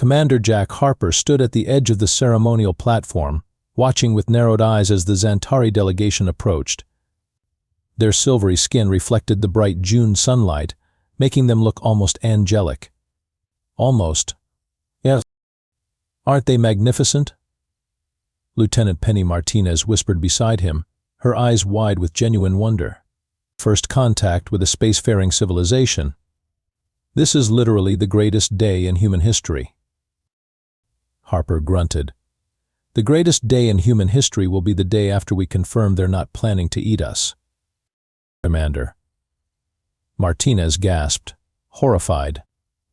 Commander Jack Harper stood at the edge of the ceremonial platform, watching with narrowed eyes as the Zantari delegation approached. Their silvery skin reflected the bright June sunlight, making them look almost angelic. Almost. Yes. Aren't they magnificent? Lieutenant Penny Martinez whispered beside him, her eyes wide with genuine wonder. First contact with a spacefaring civilization. This is literally the greatest day in human history. Harper grunted. The greatest day in human history will be the day after we confirm they're not planning to eat us. Commander. Martinez gasped, horrified.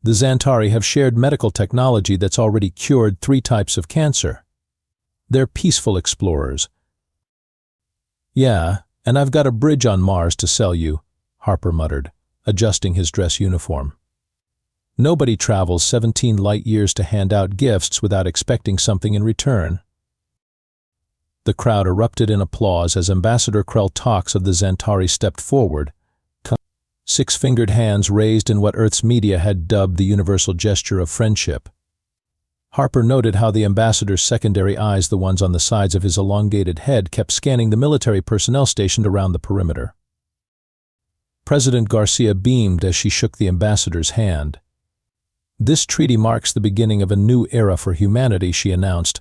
The Zantari have shared medical technology that's already cured 3 types of cancer. They're peaceful explorers. Yeah, and I've got a bridge on Mars to sell you, Harper muttered, adjusting his dress uniform. Nobody travels 17 light years to hand out gifts without expecting something in return. The crowd erupted in applause as Ambassador Krell Tox of the Zantari stepped forward, 6-fingered hands raised in what Earth's media had dubbed the universal gesture of friendship. Harper noted how the ambassador's secondary eyes, the ones on the sides of his elongated head, kept scanning the military personnel stationed around the perimeter. President Garcia beamed as she shook the ambassador's hand. This treaty marks the beginning of a new era for humanity, she announced.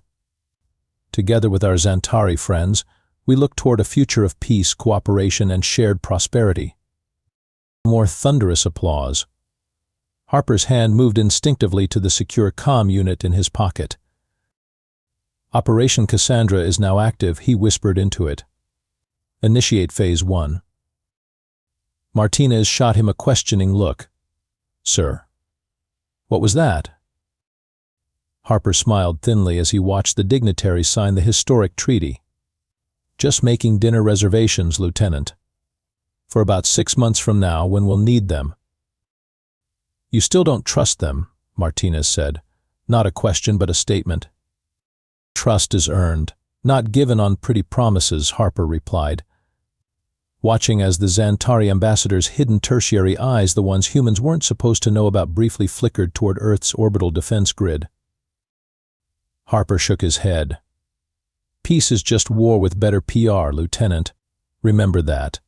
Together with our Zantari friends, we look toward a future of peace, cooperation, and shared prosperity. More thunderous applause. Harper's hand moved instinctively to the secure comm unit in his pocket. Operation Cassandra is now active, he whispered into it. Initiate Phase 1. Martinez shot him a questioning look. Sir. What was that? Harper smiled thinly as he watched the dignitaries sign the historic treaty. Just making dinner reservations, Lieutenant. For about 6 months from now, when we'll need them. You still don't trust them, Martinez said. Not a question, but a statement. Trust is earned, not given on pretty promises, Harper replied, watching as the Zantari ambassador's hidden tertiary eyes, the ones humans weren't supposed to know about, briefly flickered toward Earth's orbital defense grid. Harper shook his head. Peace is just war with better PR, Lieutenant. Remember that.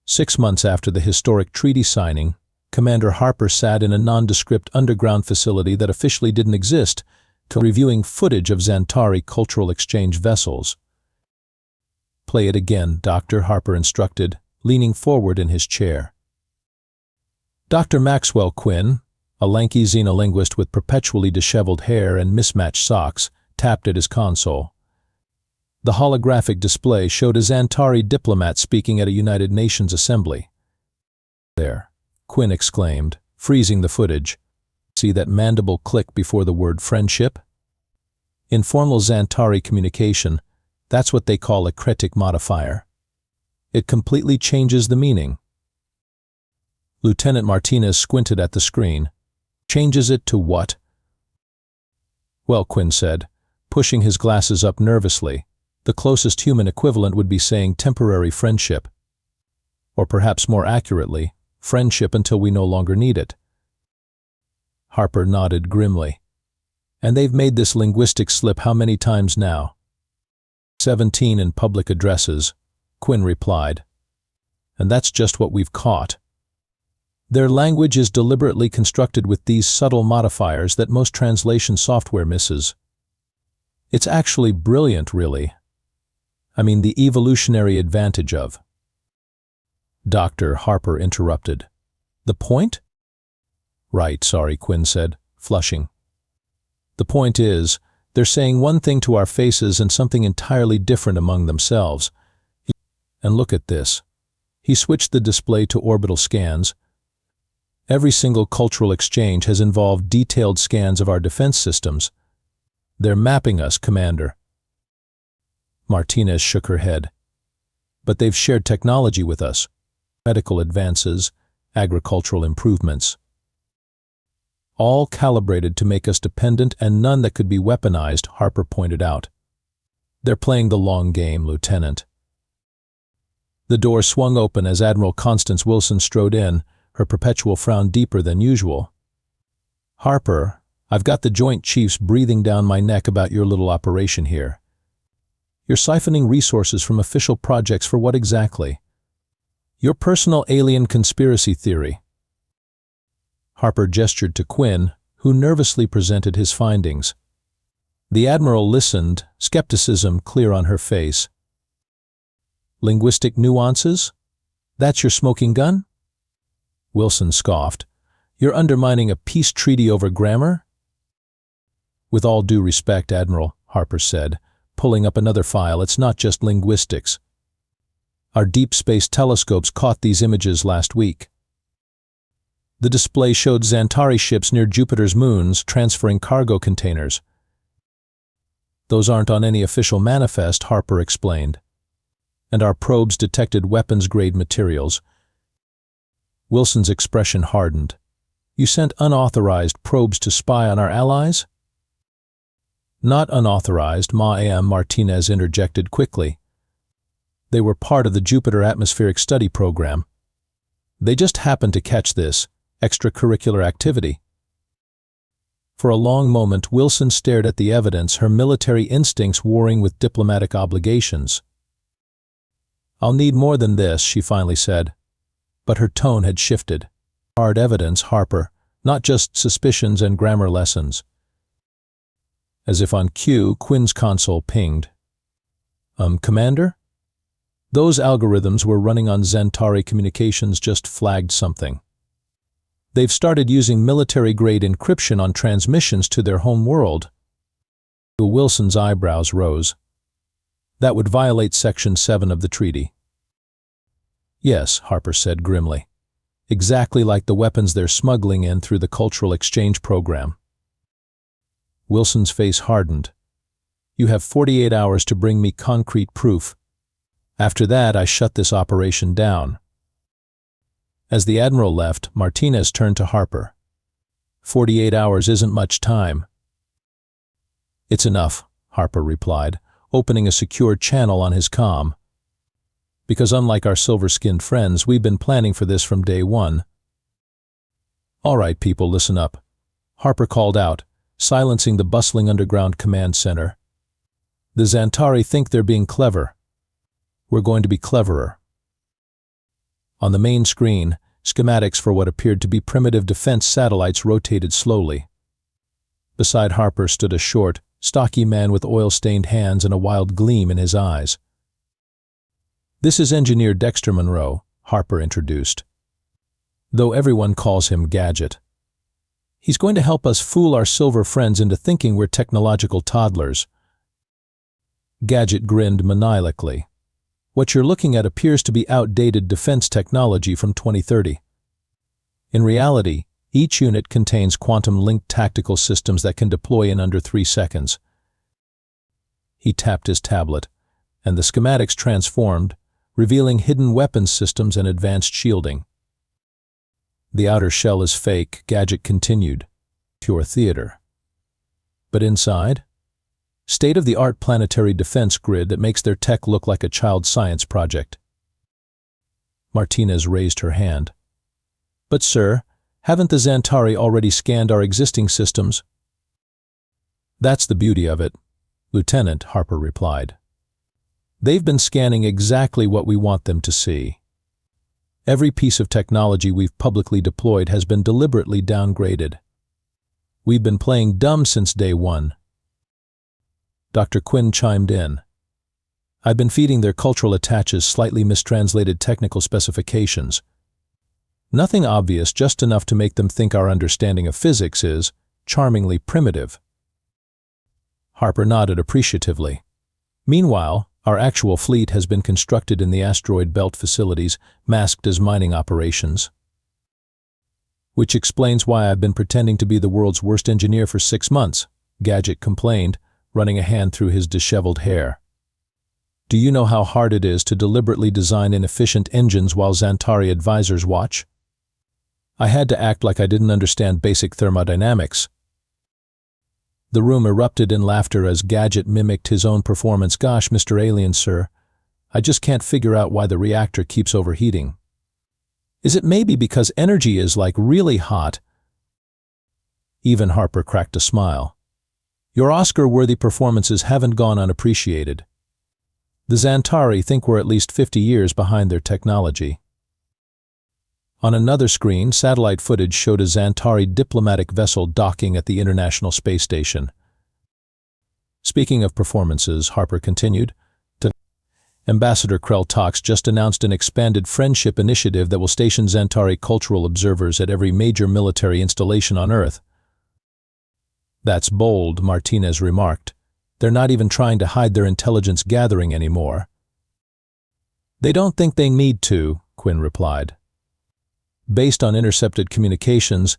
6 months after the historic treaty signing, Commander Harper sat in a nondescript underground facility that officially didn't exist, reviewing footage of Zantari cultural exchange vessels. Play it again, Doctor, Harper instructed, leaning forward in his chair. Dr. Maxwell Quinn, a lanky xenolinguist with perpetually disheveled hair and mismatched socks, tapped at his console. The holographic display showed a Zantari diplomat speaking at a United Nations assembly. There, Quinn exclaimed, freezing the footage. See that mandible click before the word friendship? In formal Zantari communication, that's what they call a cretic modifier. It completely changes the meaning. Lieutenant Martinez squinted at the screen. Changes it to what? Well, Quinn said, pushing his glasses up nervously, the closest human equivalent would be saying temporary friendship. Or perhaps more accurately, friendship until we no longer need it. Harper nodded grimly. And they've made this linguistic slip how many times now? 17 in public addresses, Quinn replied. And that's just what we've caught. Their language is deliberately constructed with these subtle modifiers that most translation software misses. It's actually brilliant, really. I mean, the evolutionary advantage of. Dr. Harper interrupted. The point? Right, sorry, Quinn said, flushing. The point is, they're saying one thing to our faces and something entirely different among themselves. And look at this. He switched the display to orbital scans. Every single cultural exchange has involved detailed scans of our defense systems. They're mapping us, Commander. Martinez shook her head. But they've shared technology with us. Medical advances, agricultural improvements. All calibrated to make us dependent and none that could be weaponized, Harper pointed out. They're playing the long game, Lieutenant. The door swung open as Admiral Constance Wilson strode in, her perpetual frown deeper than usual. Harper, I've got the Joint Chiefs breathing down my neck about your little operation here. You're siphoning resources from official projects for what exactly? Your personal alien conspiracy theory. Harper gestured to Quinn, who nervously presented his findings. The Admiral listened, skepticism clear on her face. Linguistic nuances? That's your smoking gun? Wilson scoffed. You're undermining a peace treaty over grammar? With all due respect, Admiral, Harper said, pulling up another file, it's not just linguistics. Our deep space telescopes caught these images last week. The display showed Zantari ships near Jupiter's moons transferring cargo containers. Those aren't on any official manifest, Harper explained. And our probes detected weapons-grade materials. Wilson's expression hardened. You sent unauthorized probes to spy on our allies? Not unauthorized, Martinez interjected quickly. They were part of the Jupiter Atmospheric Study Program. They just happened to catch this extracurricular activity. For a long moment, Wilson stared at the evidence, her military instincts warring with diplomatic obligations. I'll need more than this, she finally said. But her tone had shifted. Hard evidence, Harper, not just suspicions and grammar lessons. As if on cue, Quinn's console pinged. Commander? Those algorithms we're running on Zantari Communications just flagged something. They've started using military-grade encryption on transmissions to their home world. Wilson's eyebrows rose. That would violate Section 7 of the treaty. Yes, Harper said grimly. Exactly like the weapons they're smuggling in through the cultural exchange program. Wilson's face hardened. You have 48 hours to bring me concrete proof. After that, I shut this operation down. As the Admiral left, Martinez turned to Harper. 48 hours isn't much time. It's enough, Harper replied, opening a secure channel on his comm. Because unlike our silver-skinned friends, we've been planning for this from day one. All right, people, listen up. Harper called out, silencing the bustling underground command center. The Zantari think they're being clever. We're going to be cleverer. On the main screen, schematics for what appeared to be primitive defense satellites rotated slowly. Beside Harper stood a short, stocky man with oil-stained hands and a wild gleam in his eyes. This is Engineer Dexter Monroe, Harper introduced. Though everyone calls him Gadget. He's going to help us fool our silver friends into thinking we're technological toddlers. Gadget grinned maniacally. What you're looking at appears to be outdated defense technology from 2030. In reality, each unit contains quantum-linked tactical systems that can deploy in under 3 seconds. He tapped his tablet, and the schematics transformed, revealing hidden weapons systems and advanced shielding. The outer shell is fake, Gadget continued. Pure theater. But inside? State-of-the-art planetary defense grid that makes their tech look like a child science project. Martinez raised her hand. But sir, haven't the Zantari already scanned our existing systems? That's the beauty of it, Lieutenant, Harper replied. They've been scanning exactly what we want them to see. Every piece of technology we've publicly deployed has been deliberately downgraded. We've been playing dumb since day one. Dr. Quinn chimed in. I've been feeding their cultural attaches slightly mistranslated technical specifications. Nothing obvious, just enough to make them think our understanding of physics is charmingly primitive. Harper nodded appreciatively. Meanwhile, our actual fleet has been constructed in the asteroid belt facilities, masked as mining operations. Which explains why I've been pretending to be the world's worst engineer for 6 months, Gadget complained, running a hand through his disheveled hair. Do you know how hard it is to deliberately design inefficient engines while Zantari advisors watch? I had to act like I didn't understand basic thermodynamics. The room erupted in laughter as Gadget mimicked his own performance. Gosh, Mr. Alien, sir, I just can't figure out why the reactor keeps overheating. Is it maybe because energy is like really hot? Even Harper cracked a smile. Your Oscar-worthy performances haven't gone unappreciated. The Zantari think we're at least 50 years behind their technology. On another screen, satellite footage showed a Zantari diplomatic vessel docking at the International Space Station. Speaking of performances, Harper continued, Ambassador Krell Tox just announced an expanded friendship initiative that will station Zantari cultural observers at every major military installation on Earth. That's bold, Martinez remarked. They're not even trying to hide their intelligence gathering anymore. They don't think they need to, Quinn replied. Based on intercepted communications,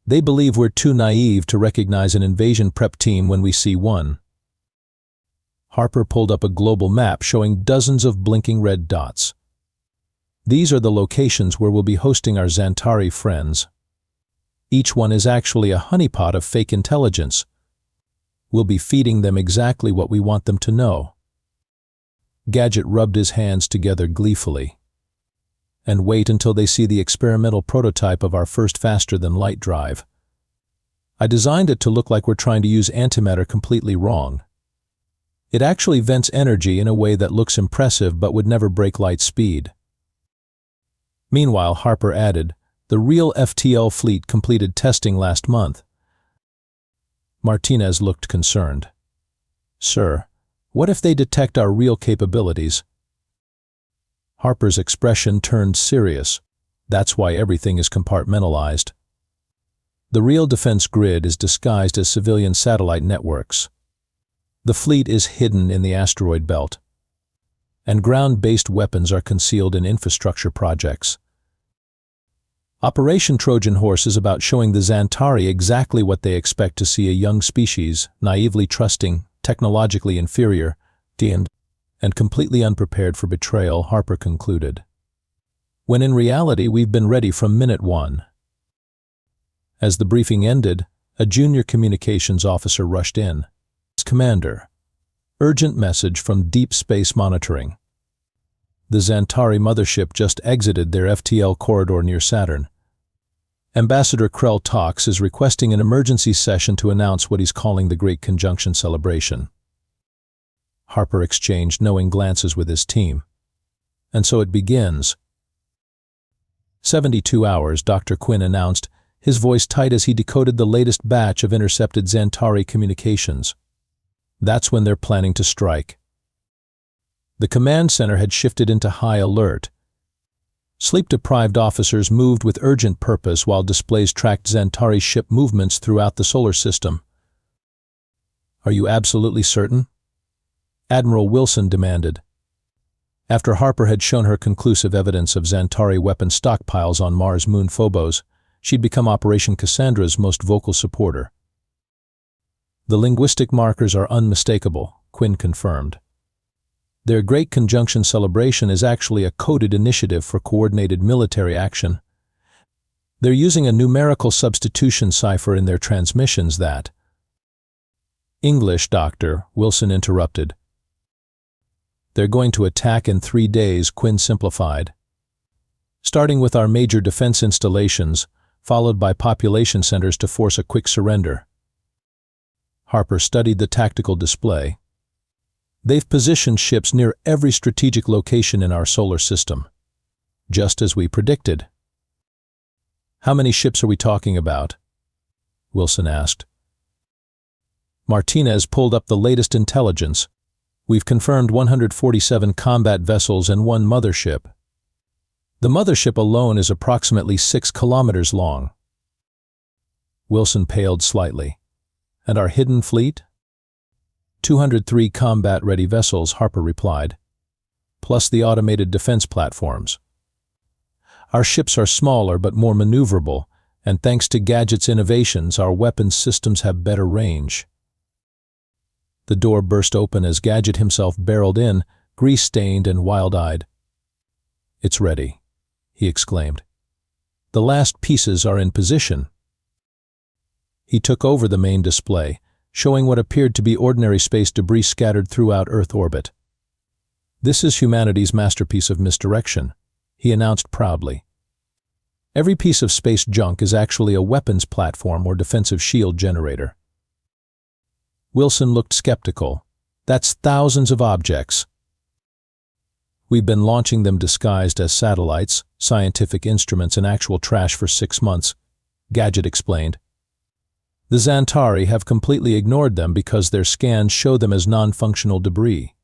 they believe we're too naive to recognize an invasion prep team when we see one. Harper pulled up a global map showing dozens of blinking red dots. These are the locations where we'll be hosting our Zantari friends. Each one is actually a honeypot of fake intelligence. We'll be feeding them exactly what we want them to know. Gadget rubbed his hands together gleefully. And wait until they see the experimental prototype of our first faster-than-light drive. I designed it to look like we're trying to use antimatter completely wrong. It actually vents energy in a way that looks impressive but would never break light speed. Meanwhile, Harper added, the real FTL fleet completed testing last month. Martinez looked concerned. Sir, what if they detect our real capabilities? Harper's expression turned serious. That's why everything is compartmentalized. The real defense grid is disguised as civilian satellite networks. The fleet is hidden in the asteroid belt, and ground-based weapons are concealed in infrastructure projects. Operation Trojan Horse is about showing the Zantari exactly what they expect to see a young species, naively trusting, technologically inferior, and completely unprepared for betrayal, Harper concluded. When in reality, we've been ready from minute one. As the briefing ended, a junior communications officer rushed in. Commander, urgent message from Deep Space Monitoring. The Zantari mothership just exited their FTL corridor near Saturn. Ambassador Krell Tox is requesting an emergency session to announce what he's calling the Great Conjunction Celebration. Harper exchanged knowing glances with his team. And so it begins. 72 hours, Dr. Quinn announced, his voice tight as he decoded the latest batch of intercepted Zantari communications. That's when they're planning to strike. The command center had shifted into high alert. Sleep-deprived officers moved with urgent purpose while displays tracked Zantari ship movements throughout the solar system. Are you absolutely certain? Admiral Wilson demanded. After Harper had shown her conclusive evidence of Zantari weapon stockpiles on Mars' moon Phobos, she'd become Operation Cassandra's most vocal supporter. The linguistic markers are unmistakable, Quinn confirmed. Their Great Conjunction Celebration is actually a coded initiative for coordinated military action. They're using a numerical substitution cipher in their transmissions that— English, Doctor, Wilson interrupted. They're going to attack in 3 days, Quinn simplified. Starting with our major defense installations, followed by population centers to force a quick surrender. Harper studied the tactical display. They've positioned ships near every strategic location in our solar system, just as we predicted. How many ships are we talking about? Wilson asked. Martinez pulled up the latest intelligence. We've confirmed 147 combat vessels and 1 mothership. The mothership alone is approximately 6 kilometers long. Wilson paled slightly. And our hidden fleet? 203 combat-ready vessels, Harper replied, plus the automated defense platforms. Our ships are smaller but more maneuverable, and thanks to Gadget's innovations, our weapons systems have better range. The door burst open as Gadget himself barreled in, grease-stained and wild-eyed. It's ready, he exclaimed. The last pieces are in position. He took over the main display, showing what appeared to be ordinary space debris scattered throughout Earth orbit. This is humanity's masterpiece of misdirection, he announced proudly. Every piece of space junk is actually a weapons platform or defensive shield generator. Wilson looked skeptical. That's thousands of objects. We've been launching them disguised as satellites, scientific instruments, and actual trash for 6 months, Gadget explained. The Zantari have completely ignored them because their scans show them as non-functional debris.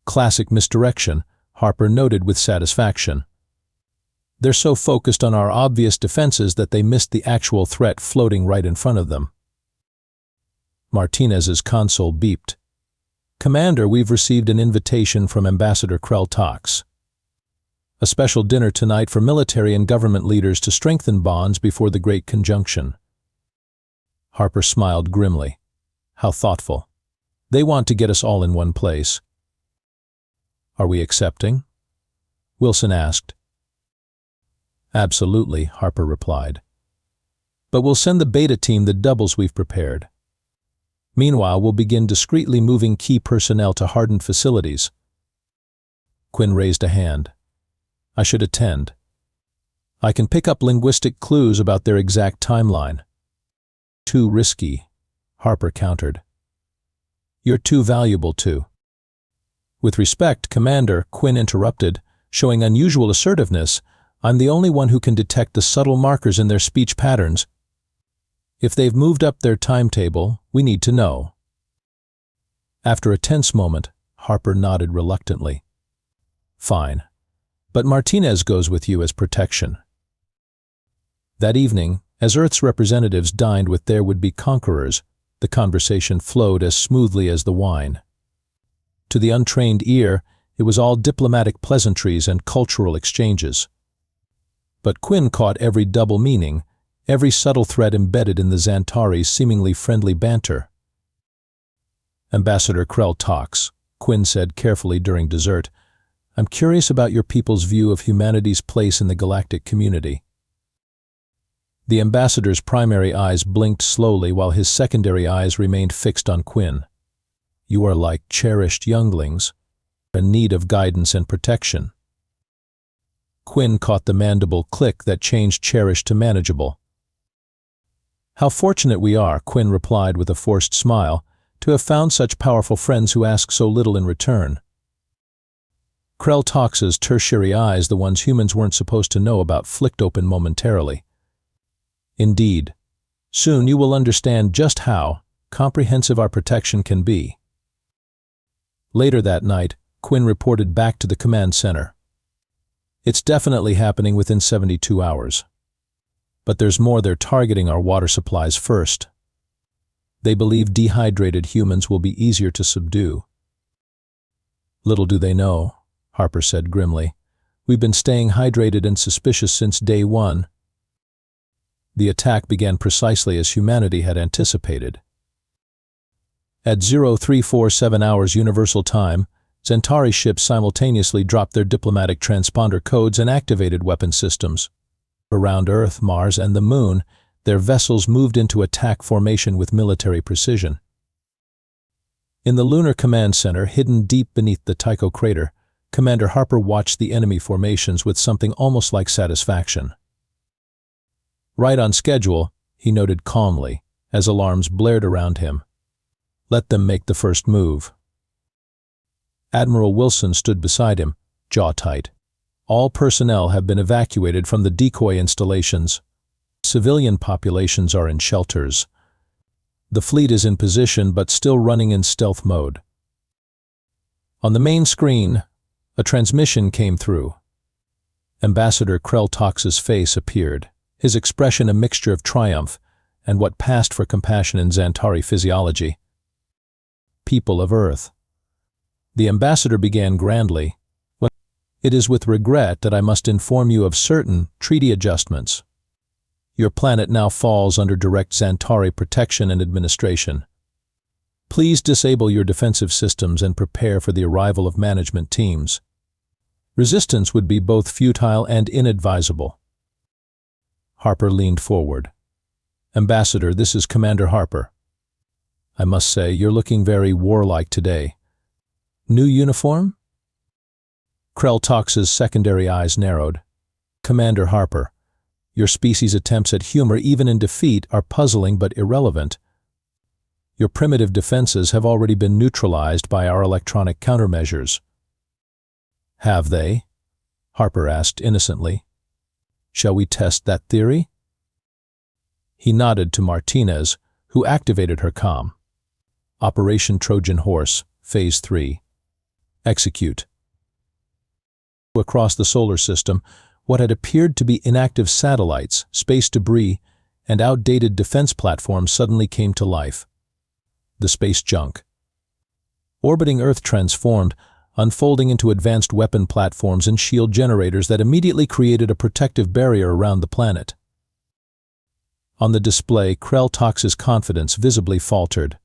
Classic misdirection, Harper noted with satisfaction. They're so focused on our obvious defenses that they missed the actual threat floating right in front of them. Martinez's console beeped. Commander, we've received an invitation from Ambassador Krell Tox. A special dinner tonight for military and government leaders to strengthen bonds before the Great Conjunction. Harper smiled grimly. How thoughtful. They want to get us all in one place. Are we accepting? Wilson asked. Absolutely, Harper replied. But we'll send the beta team the doubles we've prepared. Meanwhile, we'll begin discreetly moving key personnel to hardened facilities. Quinn raised a hand. I should attend. I can pick up linguistic clues about their exact timeline. Too risky, Harper countered. You're too valuable to. With respect, Commander, Quinn interrupted, showing unusual assertiveness, I'm the only one who can detect the subtle markers in their speech patterns. If they've moved up their timetable, we need to know. After a tense moment, Harper nodded reluctantly. Fine. But Martinez goes with you as protection. That evening, as Earth's representatives dined with their would-be conquerors, the conversation flowed as smoothly as the wine. To the untrained ear, it was all diplomatic pleasantries and cultural exchanges. But Quinn caught every double meaning, every subtle thread embedded in the Zantari's seemingly friendly banter. Ambassador Krell Tox, Quinn said carefully during dessert, I'm curious about your people's view of humanity's place in the galactic community. The ambassador's primary eyes blinked slowly while his secondary eyes remained fixed on Quinn. You are like cherished younglings, in need of guidance and protection. Quinn caught the mandible click that changed cherished to manageable. How fortunate we are, Quinn replied with a forced smile, to have found such powerful friends who ask so little in return. Krell Tox's tertiary eyes, the ones humans weren't supposed to know about, flicked open momentarily. Indeed, soon you will understand just how comprehensive our protection can be. Later that night, Quinn reported back to the command center. It's definitely happening within 72 hours. But there's more, they're targeting our water supplies first. They believe dehydrated humans will be easier to subdue. Little do they know, Harper said grimly. We've been staying hydrated and suspicious since day one. The attack began precisely as humanity had anticipated. At 0347 hours Universal Time, Zantari ships simultaneously dropped their diplomatic transponder codes and activated weapon systems. Around Earth, Mars, and the Moon, their vessels moved into attack formation with military precision. In the Lunar Command Center, hidden deep beneath the Tycho crater, Commander Harper watched the enemy formations with something almost like satisfaction. Right on schedule, he noted calmly, as alarms blared around him. Let them make the first move. Admiral Wilson stood beside him, jaw tight. All personnel have been evacuated from the decoy installations. Civilian populations are in shelters. The fleet is in position but still running in stealth mode. On the main screen, a transmission came through. Ambassador Krell Tox's face appeared, his expression a mixture of triumph and what passed for compassion in Zantari physiology. People of Earth. The ambassador began grandly. It is with regret that I must inform you of certain treaty adjustments. Your planet now falls under direct Zantari protection and administration. Please disable your defensive systems and prepare for the arrival of management teams. Resistance would be both futile and inadvisable. Harper leaned forward. Ambassador, this is Commander Harper. I must say, you're looking very warlike today. New uniform? Krell Tox's secondary eyes narrowed. Commander Harper, your species' attempts at humor even in defeat are puzzling but irrelevant. Your primitive defenses have already been neutralized by our electronic countermeasures. Have they? Harper asked innocently. Shall we test that theory? He nodded to Martinez, who activated her comm. Operation Trojan Horse, Phase 3. Execute. Across the solar system, what had appeared to be inactive satellites, space debris, and outdated defense platforms suddenly came to life. The space junk. Orbiting Earth transformed, unfolding into advanced weapon platforms and shield generators that immediately created a protective barrier around the planet. On the display, Krell-Tox's confidence visibly faltered.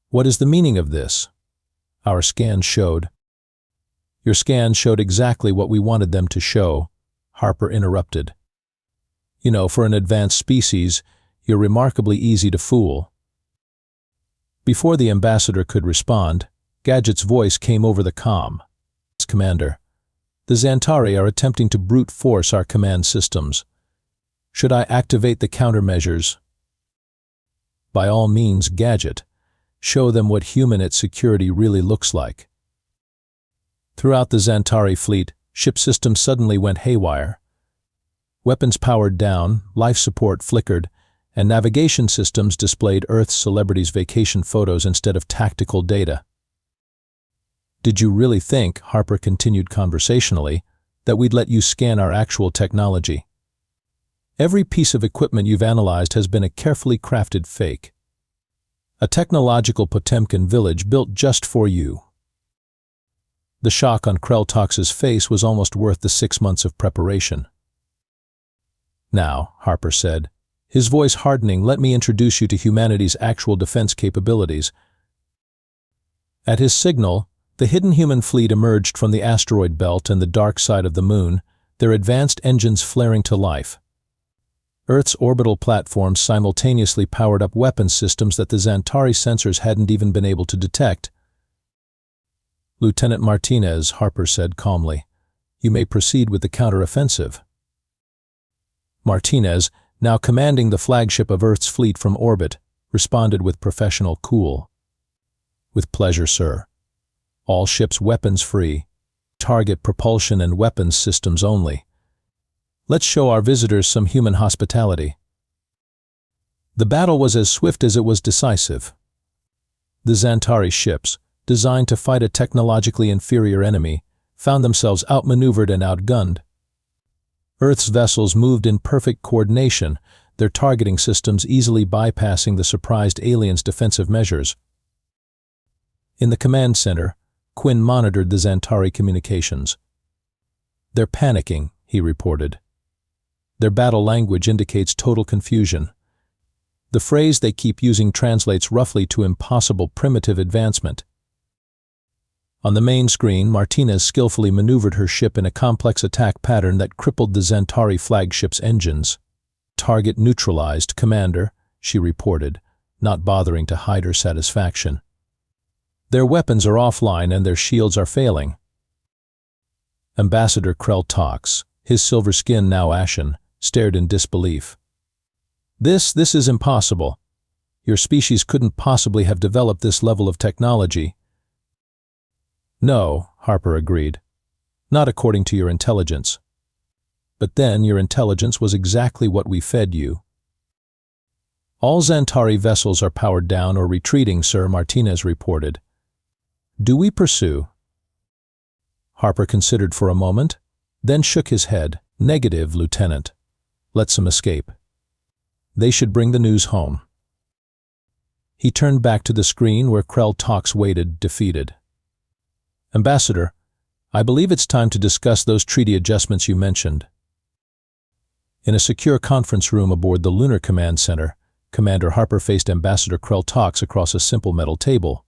What is the meaning of this? Our scans showed. Your scans showed exactly what we wanted them to show, Harper interrupted. You know, for an advanced species, you're remarkably easy to fool. Before the ambassador could respond, Gadget's voice came over the comm. Commander, the Zantari are attempting to brute force our command systems. Should I activate the countermeasures? By all means, Gadget. Show them what human security really looks like. Throughout the Zantari fleet, ship systems suddenly went haywire. Weapons powered down, life support flickered, and navigation systems displayed Earth's celebrities' vacation photos instead of tactical data. Did you really think, Harper continued conversationally, that we'd let you scan our actual technology? Every piece of equipment you've analyzed has been a carefully crafted fake. A technological Potemkin village built just for you. The shock on Krell-Tox's face was almost worth the 6 months of preparation. Now, Harper said, his voice hardening, let me introduce you to humanity's actual defense capabilities. At his signal, the hidden human fleet emerged from the asteroid belt and the dark side of the moon, their advanced engines flaring to life. Earth's orbital platforms simultaneously powered up weapons systems that the Zantari sensors hadn't even been able to detect. Lieutenant Martinez, Harper said calmly, you may proceed with the counteroffensive. Martinez, now commanding the flagship of Earth's fleet from orbit, responded with professional cool. With pleasure, sir. All ships weapons free. Target propulsion and weapons systems only. Let's show our visitors some human hospitality. The battle was as swift as it was decisive. The Zantari ships, designed to fight a technologically inferior enemy, found themselves outmaneuvered and outgunned. Earth's vessels moved in perfect coordination, their targeting systems easily bypassing the surprised aliens' defensive measures. In the command center, Quinn monitored the Zantari communications. They're panicking, he reported. Their battle language indicates total confusion. The phrase they keep using translates roughly to impossible primitive advancement. On the main screen, Martinez skillfully maneuvered her ship in a complex attack pattern that crippled the Zantari flagship's engines. Target neutralized, Commander, she reported, not bothering to hide her satisfaction. Their weapons are offline and their shields are failing. Ambassador Krell-Tox, his silver skin now ashen, stared in disbelief. This is impossible. Your species couldn't possibly have developed this level of technology. No, Harper agreed. Not according to your intelligence. But then your intelligence was exactly what we fed you. All Zantari vessels are powered down or retreating, Sir, Martinez reported. Do we pursue? Harper considered for a moment, then shook his head. Negative, Lieutenant. Let some escape. They should bring the news home. He turned back to the screen where Krell-Tox waited, defeated. Ambassador, I believe it's time to discuss those treaty adjustments you mentioned. In a secure conference room aboard the Lunar Command Center, Commander Harper faced Ambassador Krell-Tox across a simple metal table.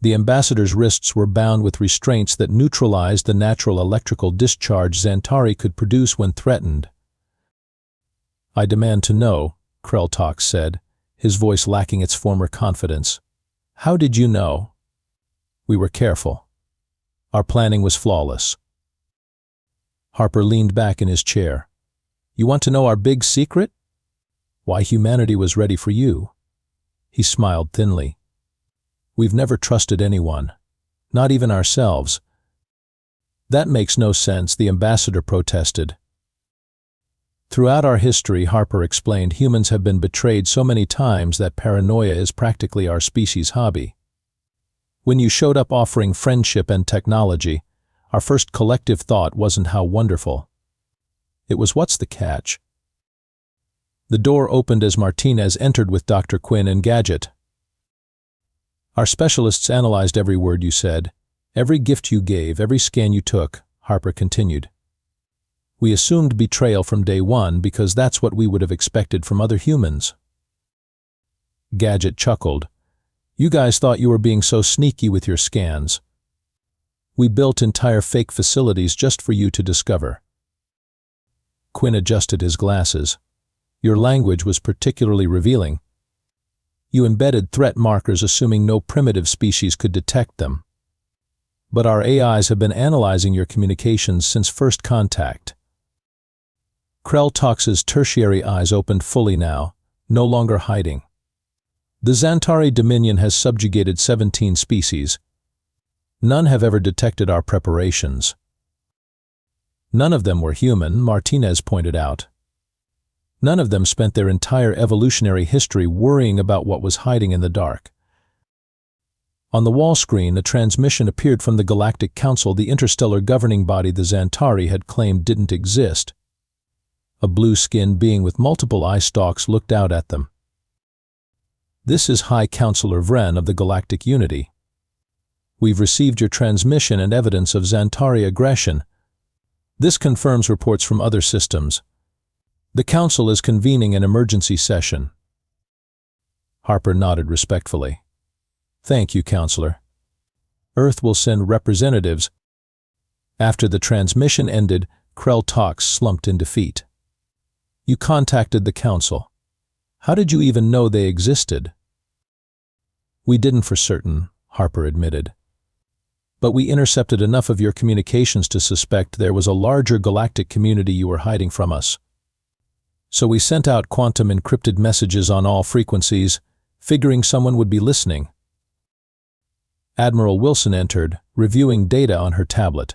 The ambassador's wrists were bound with restraints that neutralized the natural electrical discharge Zantari could produce when threatened. I demand to know, Krell-Tox said, his voice lacking its former confidence. How did you know? We were careful. Our planning was flawless. Harper leaned back in his chair. You want to know our big secret? Why humanity was ready for you. He smiled thinly. We've never trusted anyone, not even ourselves. That makes no sense, the ambassador protested. Throughout our history, Harper explained, humans have been betrayed so many times that paranoia is practically our species' hobby. When you showed up offering friendship and technology, our first collective thought wasn't how wonderful. It was, what's the catch? The door opened as Martinez entered with Dr. Quinn and Gadget. Our specialists analyzed every word you said, every gift you gave, every scan you took, Harper continued. We assumed betrayal from day one because that's what we would have expected from other humans. Gadget chuckled. You guys thought you were being so sneaky with your scans. We built entire fake facilities just for you to discover. Quinn adjusted his glasses. Your language was particularly revealing. You embedded threat markers assuming no primitive species could detect them. But our AIs have been analyzing your communications since first contact. Krell Tox's tertiary eyes opened fully now, no longer hiding. The Zantari Dominion has subjugated 17 species. None have ever detected our preparations. None of them were human, Martinez pointed out. None of them spent their entire evolutionary history worrying about what was hiding in the dark. On the wall screen, a transmission appeared from the Galactic Council, the interstellar governing body the Zantari had claimed didn't exist. A blue-skinned being with multiple eye stalks looked out at them. This is High Counselor Vren of the Galactic Unity. We've received your transmission and evidence of Zantari aggression. This confirms reports from other systems. The Council is convening an emergency session. Harper nodded respectfully. Thank you, Counselor. Earth will send representatives. After the transmission ended, Krell Tox slumped in defeat. You contacted the Council. How did you even know they existed? We didn't for certain, Harper admitted. But we intercepted enough of your communications to suspect there was a larger galactic community you were hiding from us. So we sent out quantum encrypted messages on all frequencies, figuring someone would be listening. Admiral Wilson entered, reviewing data on her tablet.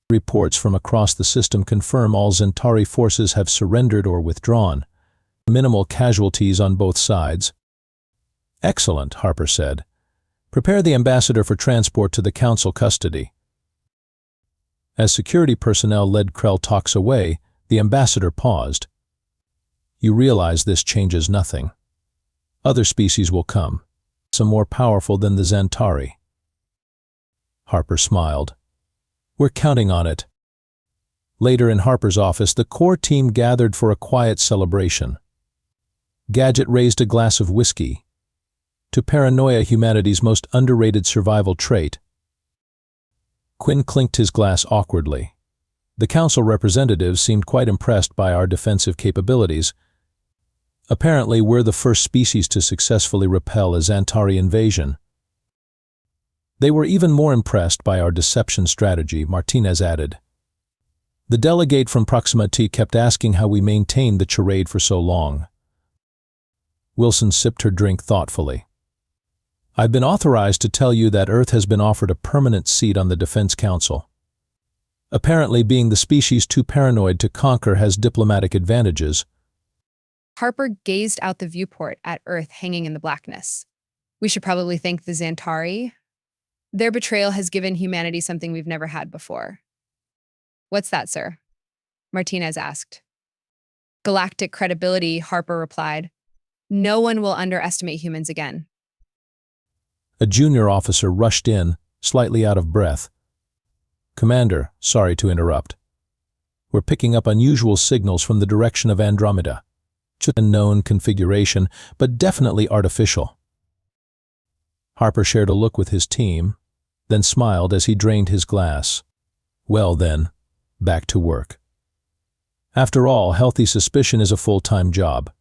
Reports from across the system confirm all Zantari forces have surrendered or withdrawn. Minimal casualties on both sides. Excellent, Harper said. Prepare the ambassador for transport to the Council custody. As security personnel led Krell Tox away, the ambassador paused. You realize this changes nothing. Other species will come, some more powerful than the Zantari. Harper smiled. We're counting on it. Later in Harper's office, the core team gathered for a quiet celebration. Gadget raised a glass of whiskey. To paranoia, humanity's most underrated survival trait. Quinn clinked his glass awkwardly. The Council representatives seemed quite impressed by our defensive capabilities. Apparently, we're the first species to successfully repel a Zantari invasion. They were even more impressed by our deception strategy, Martinez added. The delegate from Proxima T kept asking how we maintained the charade for so long. Wilson sipped her drink thoughtfully. I've been authorized to tell you that Earth has been offered a permanent seat on the Defense Council. Apparently, being the species too paranoid to conquer has diplomatic advantages. Harper gazed out the viewport at Earth hanging in the blackness. We should probably thank the Zantari. Their betrayal has given humanity something we've never had before. What's that, sir? Martinez asked. Galactic credibility, Harper replied. No one will underestimate humans again. A junior officer rushed in, slightly out of breath. Commander, sorry to interrupt. We're picking up unusual signals from the direction of Andromeda. Just a known configuration, but definitely artificial. Harper shared a look with his team, then smiled as he drained his glass. Well then, back to work. After all, healthy suspicion is a full-time job.